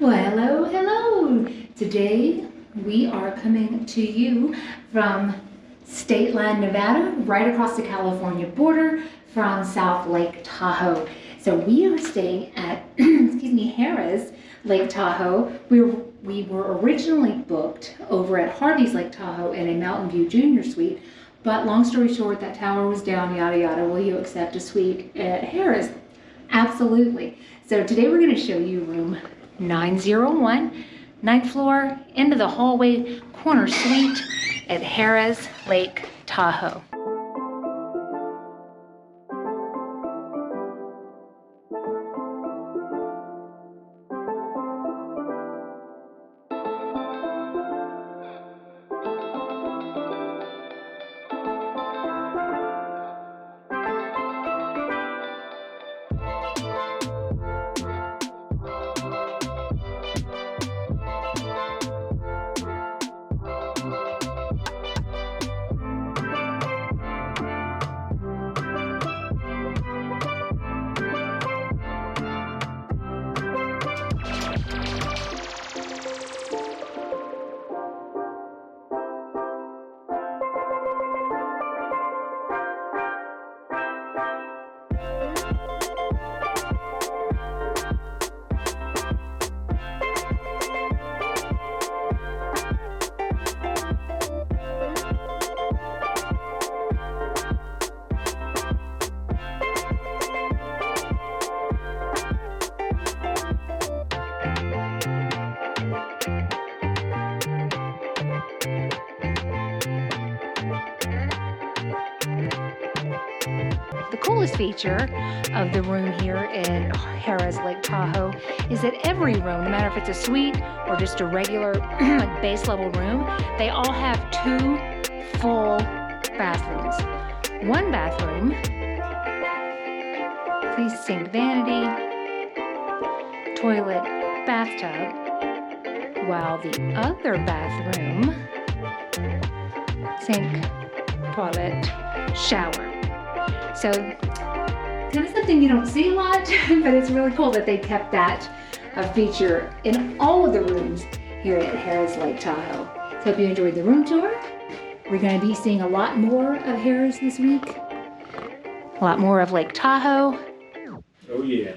Well, hello, hello. Today we are coming to you from State Line, Nevada, right across the California border from South Lake Tahoe. So we are staying at, Harrah's Lake Tahoe. We were originally booked over at Harvey's Lake Tahoe in a Mountain View Junior Suite, but long story short, that tower was down, yada yada. Will you accept a suite at Harrah's? Absolutely. So today we're going to show you room 901, 9th floor, into the hallway corner suite at Harrah's Lake Tahoe. The coolest feature of the room here in Harrah's Lake Tahoe is that every room, no matter if it's a suite or just a regular base level room, they all have 2 full bathrooms. One bathroom, please sink vanity, toilet, bathtub, while the other bathroom, sink, toilet, shower. So kind of something you don't see a lot, but it's really cool that they kept that feature in all of the rooms here at Harrah's Lake Tahoe. So hope you enjoyed the room tour. We're going to be seeing a lot more of Harrah's this week. A lot more of Lake Tahoe. Oh yeah.